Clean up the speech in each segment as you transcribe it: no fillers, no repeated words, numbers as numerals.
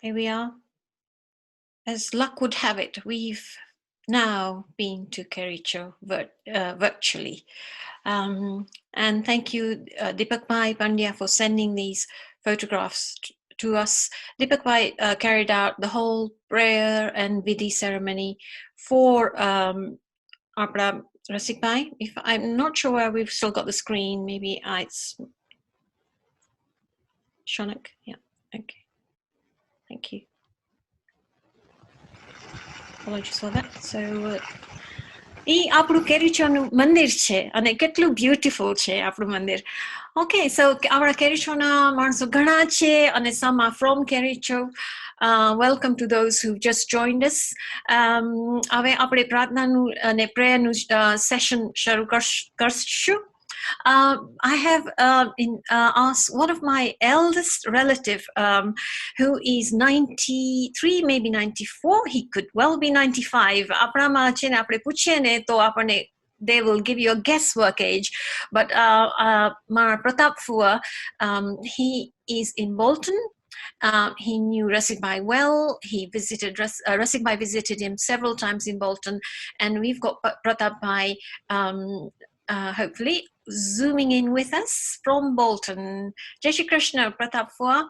There we are. As luck would have it, we've now been to Kericho virtually. And thank you, Deepakbhai Pandya, for sending these photographs to us. Deepakbhai carried out the whole prayer and vidhi ceremony for Apra Rasikbhai. If I'm not sure where we've still got the screen, maybe it's Shonak. Yeah, okay. Thank you. Apologies for that. So, ઈ આપણું કેરીચોનું મંદિર છે અને કેટલું beautiful છે આપણું મંદિર. Okay, સો આપણા કેરીચોના માણસો ઘણા છે અને some are from Kericho. Welcome to those who just joined us. હવે આપણે પ્રાર્થનાનું અને પ્રેયરનું સેશન શરૂ કરશું. I have asked one of my eldest relative, who is 93, maybe 94. He could well be 95. They will give you a guesswork age. But Mara Pratap Fua, he is in Bolton. He knew Rasikbhai well. He visited Rasikbhai visited him several times in Bolton, and we've got Pratap Bhai hopefully zooming in with us from Bolton. Jai Shri Krishna, Pratap Fua.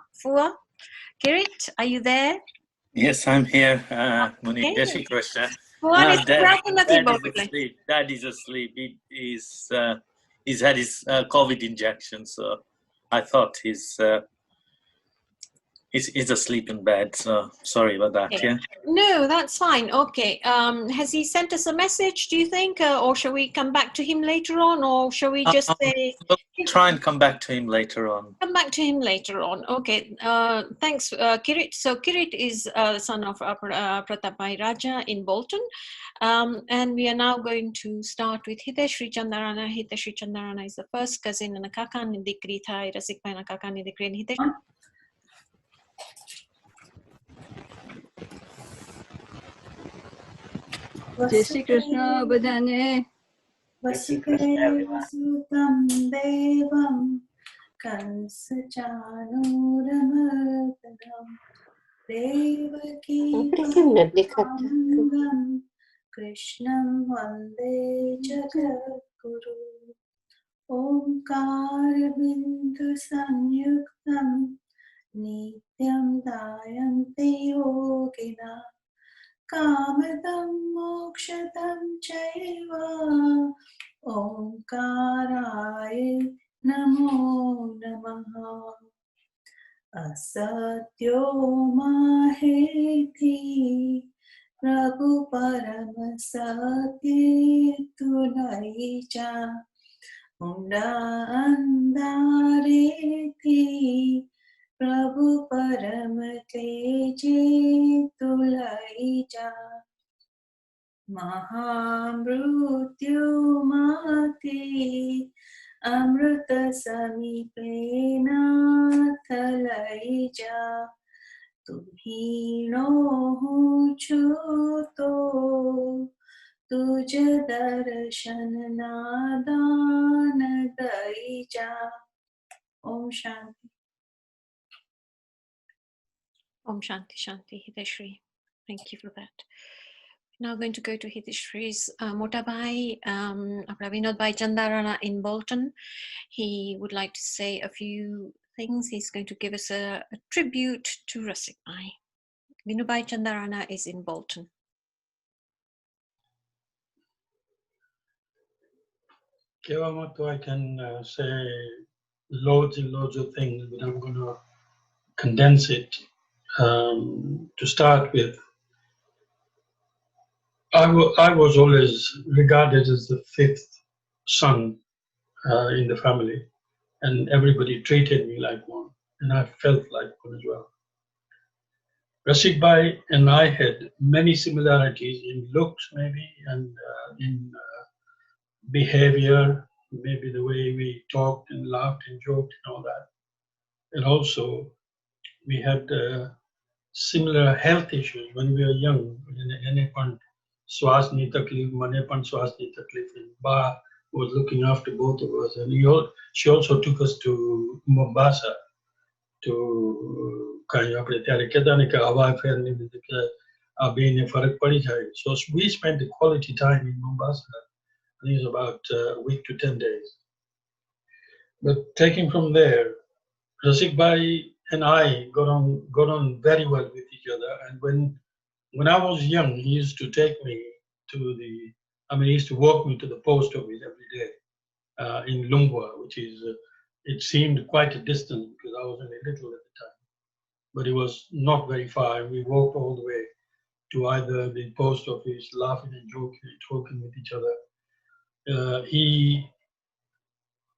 Kirit, are you there? Yes, I'm here, Muni. Okay. Jai Shri Krishna. Dad is asleep. He's had his COVID injection, so I thought he's asleep in bed. So sorry about that. Okay. Yeah. No, that's fine. Okay. Has he sent us a message, do you think? Or shall we come back to him later on? Or shall we just say... We'll try and come back to him later on. Come back to him later on. Okay. Thanks, Kirit. So Kirit is the son of Pratap Bhai Raja in Bolton. And we are now going to start with Hitesh Chandarana. Hitesh Chandarana is the first cousin and a kakani dikri thai. Rasikbhai na kakani dikri. Hitesh. Jai Shri Krishna bhajane. Vasudevasutam devam Kansachanuramardhanam Devaki Paramangam Krishnam Vande Jagadguru Omkara Bindu Sanyuktam Nityam Dayanti Yogina Kamadam Mokshatam Chaiva Omkaraya Namo Namaha Asatyo Maheti Prabhu Paramasati Tunaicha Unda Andareti Prabhu Paramate Tulaija Mahamrutyu Mati Amruta Samipena Talaija Tumhino Chuto Tuja Darshan Nadana Daija. Om Shanti. Om Shanti Shanti Hideshri. Thank you for that. Now going to go to Hideshri's Motabhai, Vinodbhai Chandarana in Bolton. He would like to say a few things. He's going to give us a tribute to Rasikbhai. Vinodbhai Chandarana is in Bolton. I can say loads and loads of things, but I'm going to condense it. To start with, I was always regarded as the fifth son in the family, and everybody treated me like one, and I felt like one as well. Rasikbhai and I had many similarities in looks, maybe, and in behavior, maybe the way we talked and laughed and joked and all that. And also, we had similar health issues when we were young. And Ba was looking after both of us, and she also took us to Mombasa to kind of ત્યારે હવા ફેરની આ બેને ફરક પડી જાય. So we spent the quality time in Mombasa. I think it's about a week to 10 days. But taking from there, Rasikbhai and I got on very well with each other. And when I was young, he used to take me to he used to walk me to the post office every day in Lumbwa, which is, it seemed quite a distance because I was only little at the time. But it was not very far. And we walked all the way to either the post office, laughing and joking, talking with each other.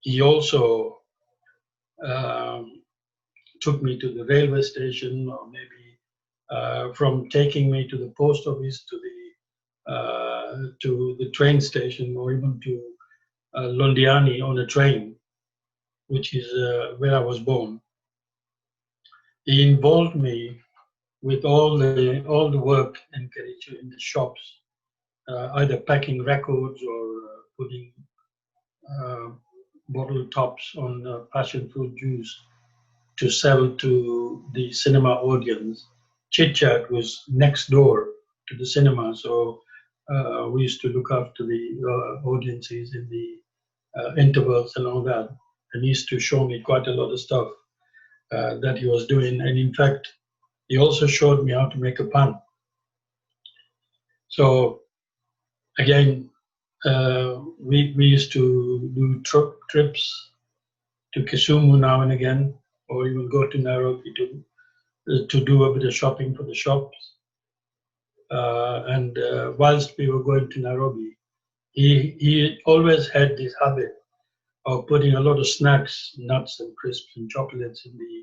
He also um, took me to the railway station, or maybe from taking me to the post office to the train station, or even to Londiani on a train, which is where I was born. He involved me with all the work in Kericho in the shops, either packing records or putting uh, bottle tops on passion fruit juice to sell to the cinema audience. Chit Chat was next door to the cinema, so we used to look after the audiences in the intervals and all that. And he used to show me quite a lot of stuff that he was doing. And in fact, he also showed me how to make a pan. So again, we used to do trips to Kisumu now and again, or even go to Nairobi to do a bit of shopping for the shops. And whilst we were going to Nairobi, he always had this habit of putting a lot of snacks, nuts and crisps and chocolates in the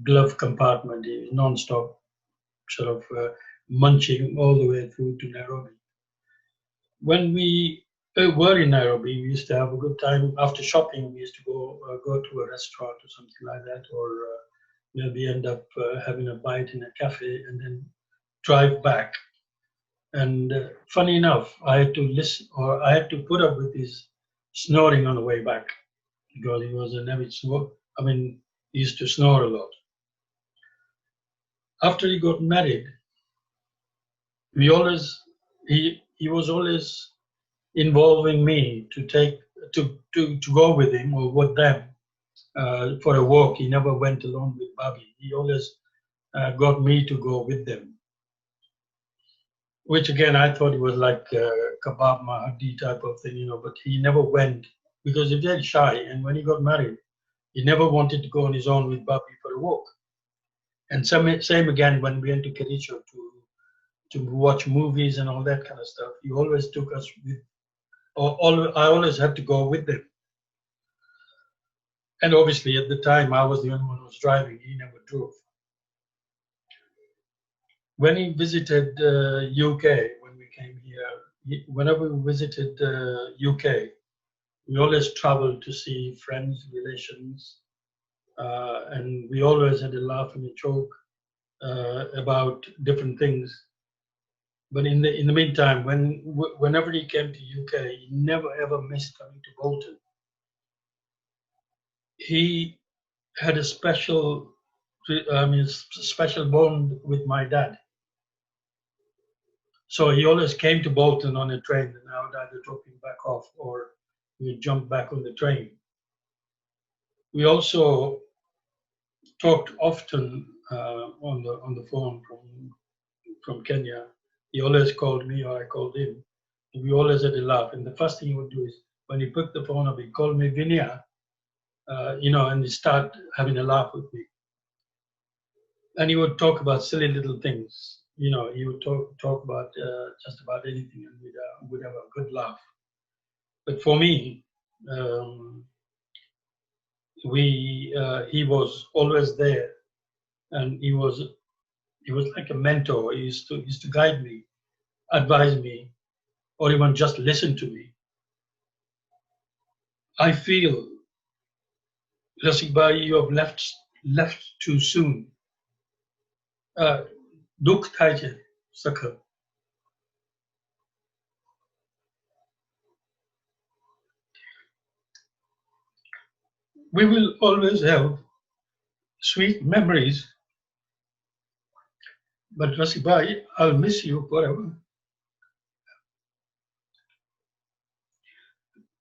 glove compartment. He was non-stop sort of munching all the way through to Nairobi. When we were in Nairobi, we used to have a good time. After shopping, we used to go to a restaurant or something like that, or maybe end up having a bite in a cafe and then drive back. And funny enough, I had to listen, or I had to put up with his snoring on the way back, because he was an avid snorer. He used to snore a lot. After he got married, he was always involving me to go with him or with them for a walk. He never went alone with Bobby. He always got me to go with them, which again I thought it was like kebab mahadi type of thing, but he never went because he's very shy. And when he got married, he never wanted to go on his own with Bobby for a walk. And same again when we went to Kericho to watch movies and all that kind of stuff. He always took us with, I always had to go with them. And obviously at the time I was the only one who was driving. He never drove. When he visited UK, when we came here, whenever we visited UK, we always traveled to see friends, relations, and we always had a laugh and a joke about different things. But in the meantime, whenever he came to UK, he never ever missed coming to Bolton. He had a special bond with my dad. So he always came to Bolton on a train, and I would either drop him back off or we'd jump back on the train. We also talked often on the phone from Kenya. He always called me or I called him. And we always had a laugh. And the first thing he would do is when he picked the phone up, he'd call me Vinya, and he'd start having a laugh with me. And he would talk about silly little things. He would talk about just about anything, and we'd have a good laugh. But for me, he was always there, and he was like a mentor. He used to guide me, advise me, or even just listen to me. I feel, Rasikbhai, you have left too soon. Dukh થાય છે સખત. We will always have sweet memories. But Rasikbhai, I'll miss you forever.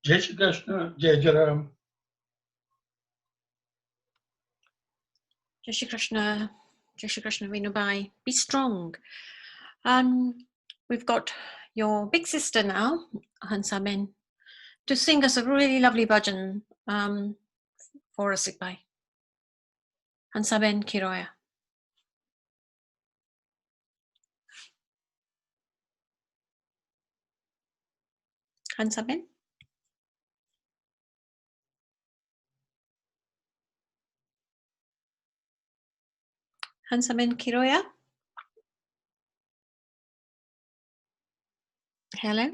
Jai Shri Krishna, Jai Jaram. Jai Shri Krishna, Vinubai. Be strong. We've got your big sister now, Hansaben, to sing us a really lovely bhajan for Rasikbhai. Hansaben Kiroya. Hansaben? Hansaben Kiroya? Hello?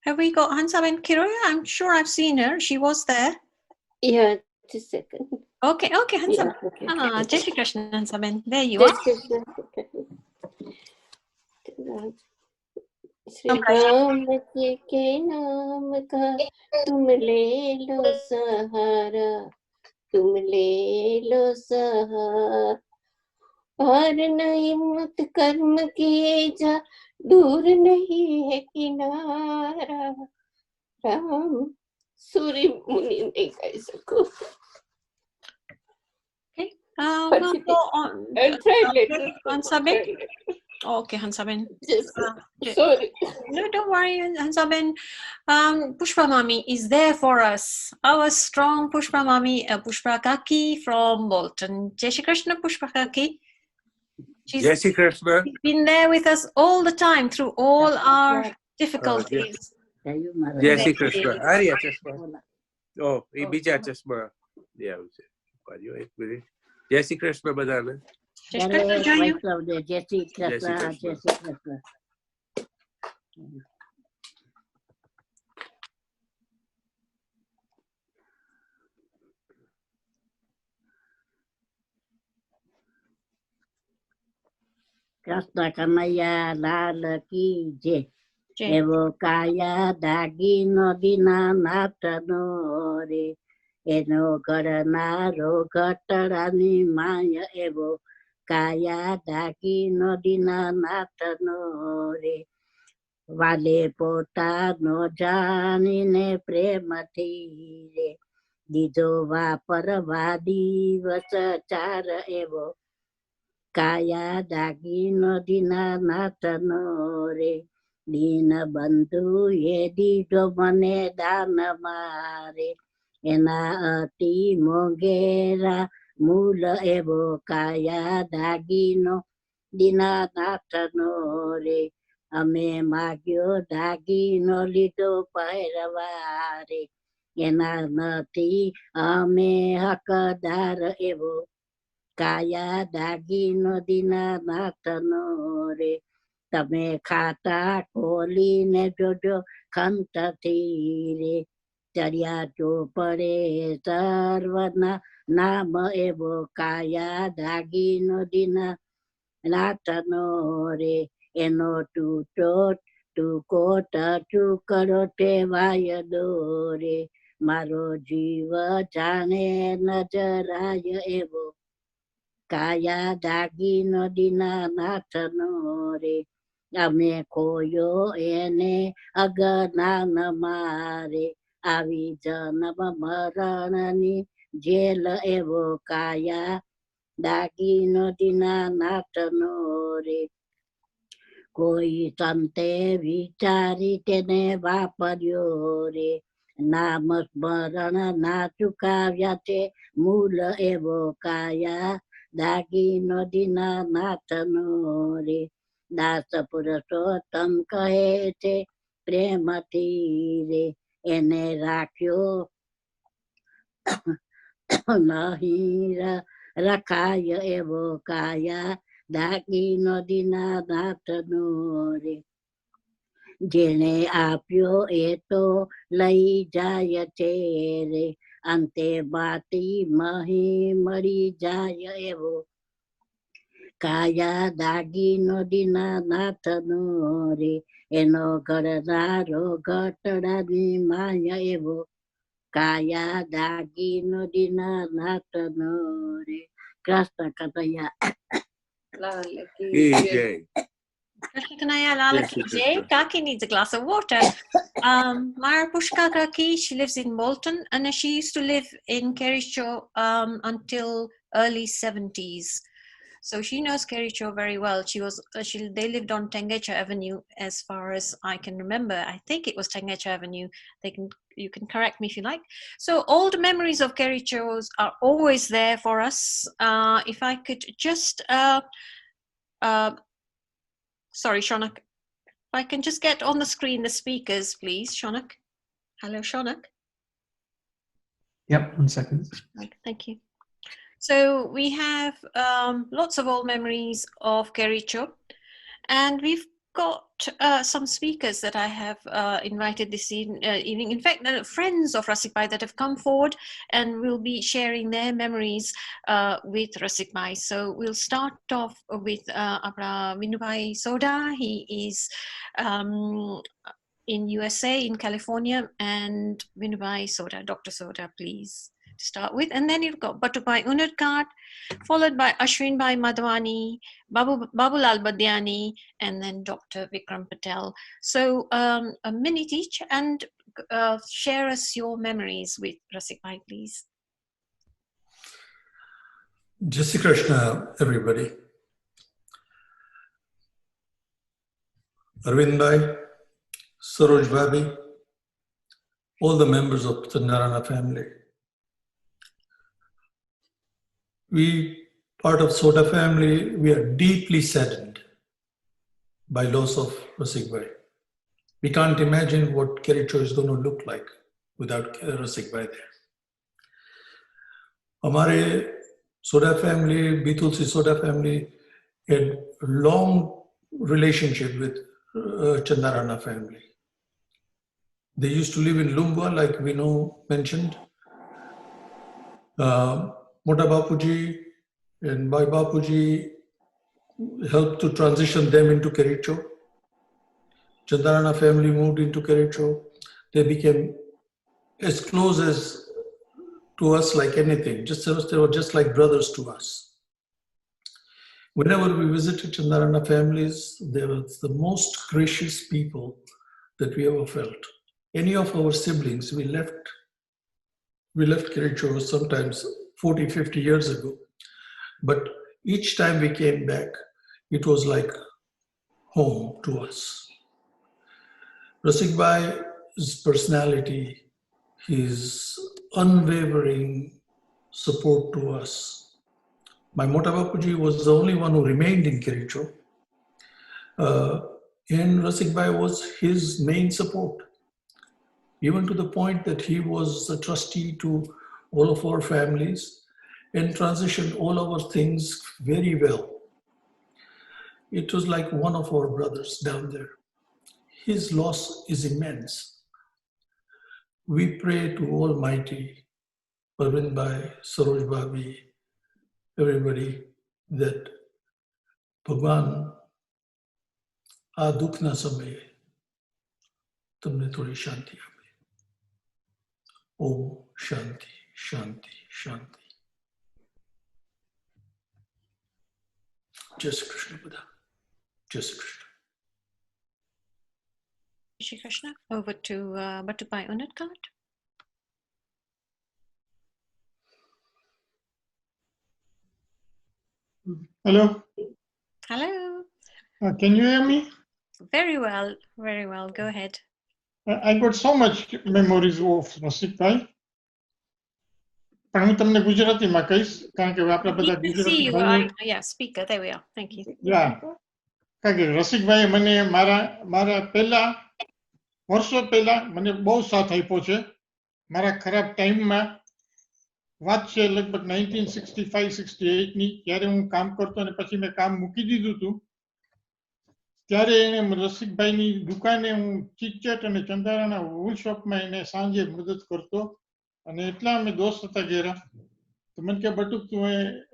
Have we got Hansaben Kiroya? I'm sure I've seen her. She was there. Yeah, just a second. Okay, Hansaben. Yeah, okay. Jai Shri Krishna, Hansaben. There you Jai are. Krishna. Shri Ram ji के नाम का तुम ले लो सहारा, तुम ले लो सहारा। पार नहीं मत कर्म किए जा, दूर नहीं है किनारा। राम सूर्य मुनि नहीं कह सको। Okay. We'll go on. I'll try later. Hansaben? Okay, Hansaben. Sorry. No, don't worry, Hansaben. Pushpa Mami is there for us. Our strong Pushpa Mami, Pushpa Kaki from Bolton. Jai Shri Krishna, Pushpa Kaki. Jai Shri Krishna. She's been there with us all the time through all our difficulties. Jai Shri Krishna. Arya Chashma. Oh, એ બીજા ચશ્મા લે આવશે. પાડ્યો એક minute. જય શ્રી કૃષ્ણ બધાને. જય શ્રી કૃષ્ણ જોયું. જય શ્રી કૃષ્ણ, જય શ્રી કૃષ્ણ. કૃષ્ણ કનૈયા લાલ કી જય. એવો કાયા દાગી નદીના નાથનો રે, એનો ઘડનારો ઘટડાની માય. એવો કાયા દાગી નદીના નાથનો રે, વાલે પોતાનો જાણીને પ્રેમથી રે, દીધો વાપરવા દિવસ ચાર. એવો કાયા દાગી નદીના નાથનો રે, દીન બંધુ એ દીધો મને દાન મારે, એના અતિ મોંઘેરા મૂલ. એવો કાયા દાગીનો દીનાનાથનો રે, અમે માગ્યો દાગીનો લીધો પહેરવારે, એના નથી અમે હકદાર. એવો કાયા દાગીનો દીનાનાથનો રે, તમે ખાતા ખોલીને જોજો ખંતથી રે, ચર્યા ચોપડે સર્વના નામ. એવો કાયા દાગીનો દીનાનાથનો રે, એનો ટૂકો ટુકડો ટેવાય દોરે, મારો જીવ જાણે નજરાય. એવો કાયા દાગીનો દીનાનાથનો રે, અમે ખોયો એને અજ્ઞાન મારે, આવી જન્મ મરણની જેલ. એવો કાયા દાગીનો દીનાનાથનો રે, કોઈ સંતે વિચારી તેને વાપર્યો રે, નામ સ્મરણ ના ચુકાવ્યા છે મૂલ. એવો કાયા દાગીનો દીનાનાથનો રે, દાસ પુરુષોત્તમ કહે છે પ્રેમથી રે, એને રાખ્યો નહીં રખાય. એવો કાયા દાગીનો દીનાનાથનો રે, જેને આપ્યો એ તો લઈ જાય છે રે, અંતે બાતી મહી મળી જાય. એવો કાયા દાગીનો દીનાનાથનો રે, એનો ઘડનારો ઘટડાની માય. એવો kaya dagino dina natano re. Krishna Kataya. EJ. Krishna Kanaya Lala Yes, ki Krishna. jai. Kaki needs a glass of water. Mara Pushka Kaki, she lives in Bolton, and she used to live in Kericho until early 70s. So she knows Kericho very well. They lived on Tengecha Avenue, as far as I can remember. I think it was Tengecha Avenue. You can correct me if you like. So old memories of Kerichos are always there for us. If I could just, sorry, Shonak, if I can just get on the screen the speakers, please, Shonak. Hello, Shonak. Yep, 1 second. Okay, thank you. So we have lots of old memories of Kericho, and we've got some speakers that I have invited this evening. In fact, friends of Rasikbhai that have come forward and will be sharing their memories with Rasikbhai. So we'll start off with Abra Vinubhai Soda. He is in USA, in California, and Vinubhai Soda, Dr. Soda, please, to start with. And then you've got Bhatubhai Unadkat, followed by Ashwinbhai Madhwani, Babulal Badiani, and then Dr. Vikram Patel. So a minute each, and share us your memories with Rasikbhai, please. Jai Shri Krishna, everybody. Arvind Bhai, Saroj Bhabi, all the members of Chandarana family. We, part of Soda family, we are deeply saddened by loss of Rasikbhai. We can't imagine what Kericho is going to look like without Rasikbhai there. Hamare Soda family, Bitulsi Soda family, had a long relationship with Chandarana family. They used to live in Lumbwa, like Vinu mentioned. Mota Bapuji and Bhai Bapuji helped to transition them into Kericho. Chandarana family moved into Kericho. They became as close as to us like anything. They were just like brothers to us. Whenever we visited Chandarana families, they were the most gracious people that we ever felt. Any of our siblings, we left Kericho sometimes 40, 50 years ago. But each time we came back, it was like home to us. Rasikbhai's personality, his unwavering support to us. My Mota Bapuji was the only one who remained in Kericho. And Rasikbhai was his main support, even to the point that he was a trustee to all of our families and transitioned all our things very well. It was like one of our brothers down there. His loss is immense. We pray to Almighty, Arvind Bhai, Saroj Bhabi, everybody, that Bhagwan aa dukh na samaye tumne thodi shanti ape. Om Shanti, Shanti, Shanti. Jai Shri Krishna Buddha. Jai Shri Krishna. Shri Krishna, over to Bhatubhai Unadkat. Hello. Hello. Can you hear me? Very well, very well. Go ahead. I got so much memories of Rasikbhai. પણ હું તમને ગુજરાતીમાં કહીશ કારણ કે આપણા બધા We can see Gujarati you. ભાઈઓ Yeah, speaker. There we are. Thank you. કારણ કે રસિકભાઈ મને મારા પહેલા વર્ષો પહેલા મને બહુ સાથ આપ્યો છે મારા ખરાબ ટાઈમમાં વાત છે લગભગ 1965-68 ની ત્યારે હું કામ કરતો અને પછી મેં કામ મૂકી દીધું હતું ત્યારે એને રસિકભાઈની દુકાને હું ચીટચેટ અને ચંદારાના વૂલ શોપમાં એને સાંજે મદદ કરતો અને એટલા અમે દોસ્ત હતા ઘેરા તો મને કે બટુક તું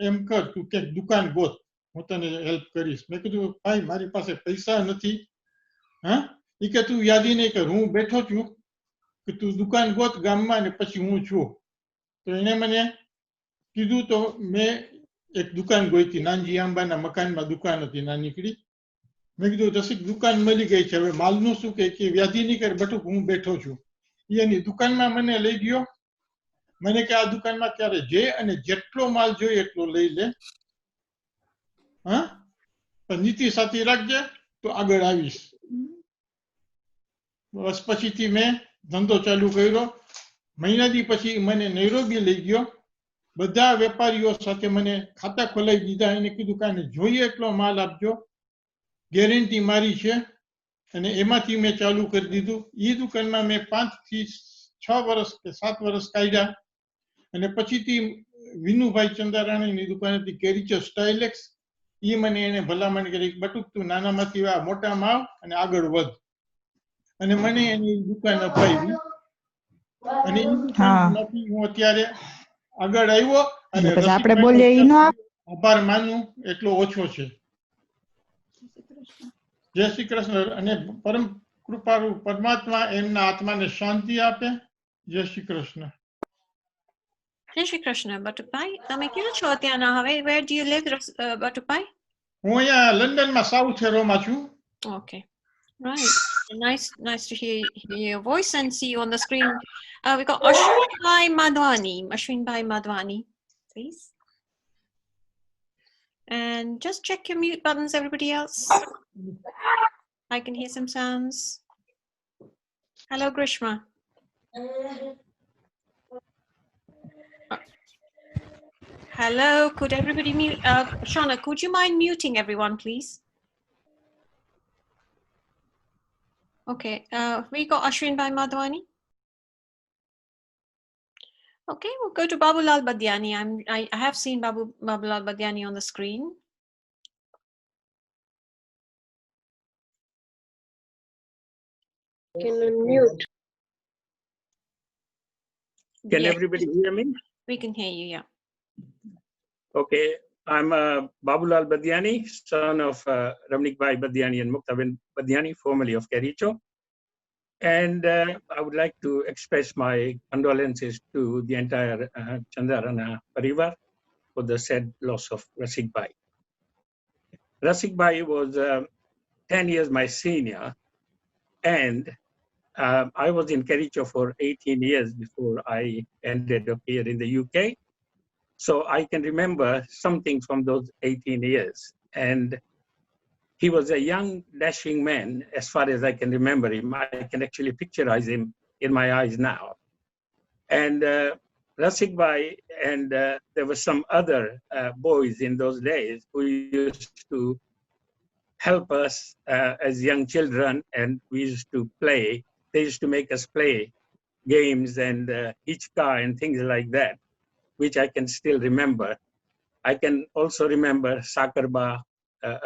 એમ કર તું કે દુકાન ગોત હું તને હેલ્પ કરીશ મેં કીધું ભાઈ મારી પાસે પૈસા નથી હા એ કે તું યાદી નહીં કર હું બેઠો છું કે તું દુકાન ગોત ગામમાં ને પછી હું છું. તો એણે મને કીધું તો મેં એક દુકાન ગોતી, નાનજી આંબાના મકાનમાં દુકાન હતી નાનીકડી. મેં કીધું રસિક દુકાન મળી ગઈ છે, હવે માલનું શું કે વ્યાધિ નહીં કરે બટુક, હું બેઠો છું. એની દુકાનમાં મને લઈ ગયો. મને કે આ દુકાનમાં ક્યારે જે અને જેટલો માલ જોઈએ એટલો લઈ લે, હા, પણ નીતિ સાથી રાખજે તો આગળ આવીશ. બસ પછીથી મેં ધંધો ચાલુ કર્યો. મહિનાથી પછી મને નૈરોબી લઈ ગયો. બધા વેપારીઓ સાથે મને ખાતા ખોલાવી દીધા. એને કીધું કાંઈ જોઈએ એટલો માલ આપજો, ગેરંટી મારી છે. અને એમાંથી મેં ચાલુ કરી દીધું. એ દુકાનમાં મેં 5 થી 6 વર્ષ કે 7 વર્ષ કાઢ્યા. અને પછીથી વિનુભાઈ ચંદારાણીની દુકાન હતી કેરીચો સ્ટાઇલેક્સ. એ મને એને ભલામણ કરી, બટુક તું નાનામાંથી મોટામાં આવ અને આગળ વધ. અને મને એની દુકાન અપાવી. અને એ દુકાનમાંથી હું અત્યારે આગળ આવ્યો. અને આપણે બોલીએ ઈ નો આભાર માનું એટલો ઓછો છે. જય શ્રી કૃષ્ણ. અને પરમ કૃપાળુ પરમાત્મા એમના આત્માને શાંતિ આપે. જય શ્રી કૃષ્ણ. જય શ્રી કૃષ્ણ. બટુકભાઈ, તમે ક્યાં છો અત્યારના હવે? Where do you live, Batukbhai? હું અહીંયા લંડનમાં સાઉથ એરોમાં છું. Okay, right. Nice to hear your voice and see you on the screen. We got Ashwinbhai Madhwani. Ashwinbhai Madhwani, please. And just check your mute buttons, everybody else. I can hear some sounds. Hello, Grishma. Hello, could everybody mute? Shauna, could you mind muting everyone, please? Okay, we got Ashwinbhai Madhwani. Okay, we'll go to Babulal Badiani. I have seen Babulal Badiani on the screen. Can unmute. Can Yes, everybody hear me? we can hear you, yeah. Okay, I'm Babulal Badiani, son of Rasikbhai Badiani and Muktaben Badiani, formerly of Kericho. And I would like to express my condolences to the entire Chandarana Parivar for the sad loss of Rasikbhai. Rasikbhai was 10 years my senior, and I was in Kericho for 18 years before I ended up here in the UK. So I can remember something from those 18 years. And he was a young, dashing man, as far as I can remember him. I can actually picturize him in my eyes now. And Rasikbhai and there were some other boys in those days who used to help us as young children, and we used to play. They used to make us play games and Hichka and things like that, which I can still remember. I can also remember Sakarba,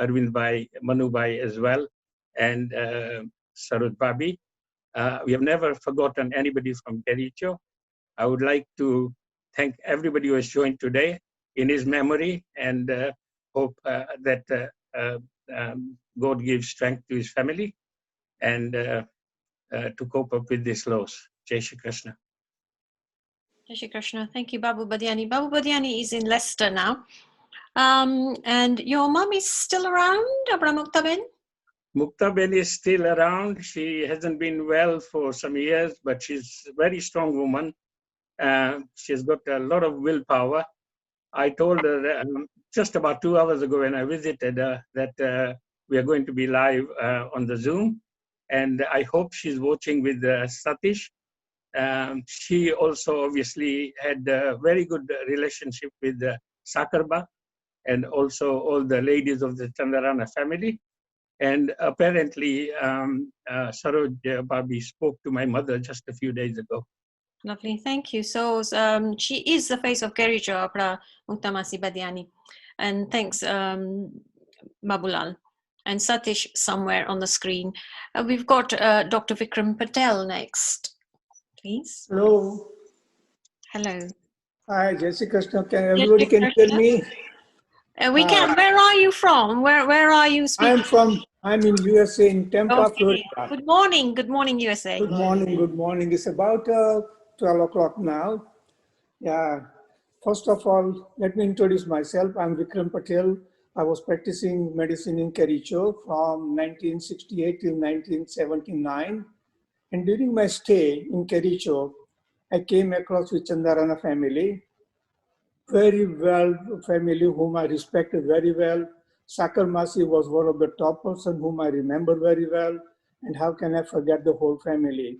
Arvindbhai, Manubai as well, and Saroj Babi. We have never forgotten anybody from Kericho. I would like to thank everybody who has joined today in his memory, and hope that God gives strength to his family and to cope up with this loss. Jai Shri Krishna. Jai Shri Krishna. Thank you, Babu Badiani. Babu Badiani is in Leicester now. And your mom is still around, Abra Muktaben? Muktaben is still around. She hasn't been well for some years, but she's a very strong woman. She's got a lot of willpower. I told her just about 2 hours ago when I visited her that we are going to be live on the Zoom. And I hope she's watching with Satish. She also obviously had a very good relationship with Sakarba and also all the ladies of the Chandarana family. And apparently, Saroj Babi spoke to my mother just a few days ago. Lovely, thank you. So she is the face of Kericho, Abra Muktamasi Badiani. And thanks, Babulal. And Satish somewhere on the screen. We've got Dr. Vikram Patel next, please. Hello. Hello. Hi, Jai Shri Krishna. Can everybody can hear me? We can. Where are you from? Where are you speaking? I'm in USA in Tampa, Okay. Florida. Good morning. Good morning, USA. Good morning. Good morning. It's about 12 o'clock now. Yeah. First of all, let me introduce myself. I'm Vikram Patel. I was practicing medicine in Kericho from 1968 till 1979. And during my stay in Kericho, I came across with Chandarana family. Very well family whom I respected very well. Sakar Masi was one of the top person whom I remember very well. And how can I forget the whole family?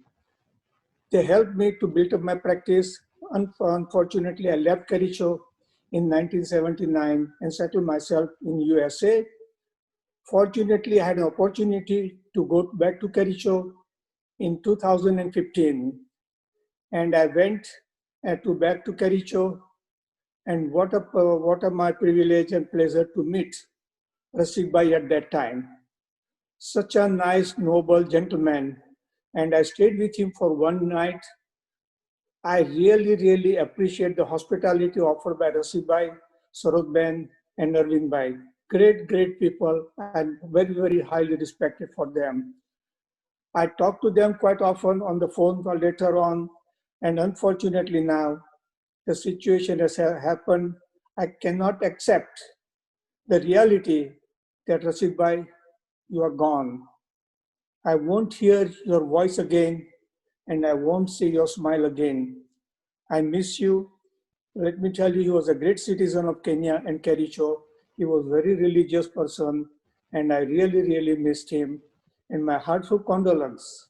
They helped me to build up my practice. Unfortunately, I left Kericho in 1979 and settled myself in USA. Fortunately, I had an opportunity to go back to Kericho in 2015. And I went back to Kericho. And what a my privilege and pleasure to meet Rasikbhai at that time. Such a nice, noble gentleman. And I stayed with him for one night. I really, really appreciate the hospitality offered by Rasikbhai, Sarotben, and Arvindbhai. Great, great people, and very, very highly respected for them. I talk to them quite often on the phone later on, and unfortunately now, the situation has happened. I cannot accept the reality that Rasikbhai, you are gone. I won't hear your voice again, and I won't see your smile again. I miss you. Let me tell you, he was a great citizen of Kenya and Kericho. He was a very religious person, and I really, really missed him. And my heartfelt condolence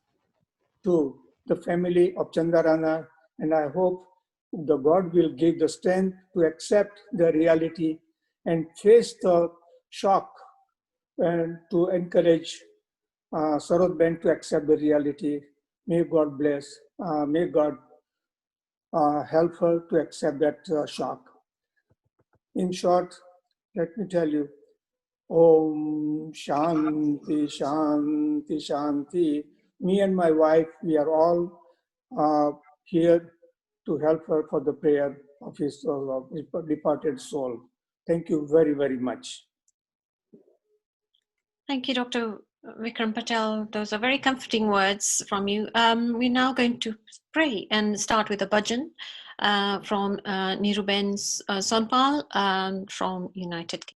to the family of Chandarana, and I hope the God will give the strength to accept the reality and face the shock and to encourage Sarot Ben to accept the reality. May God bless. May God help her to accept that shock. In short, let me tell you, Om Shanti, Shanti, Shanti. Me and my wife, we are all here to help her for the prayer of his departed soul. Thank you very, very much. Thank you, Dr. Vikram Patel. Those are very comforting words from you. We're now going to pray and start with a bhajan from Niruben Sonpal from United Kingdom.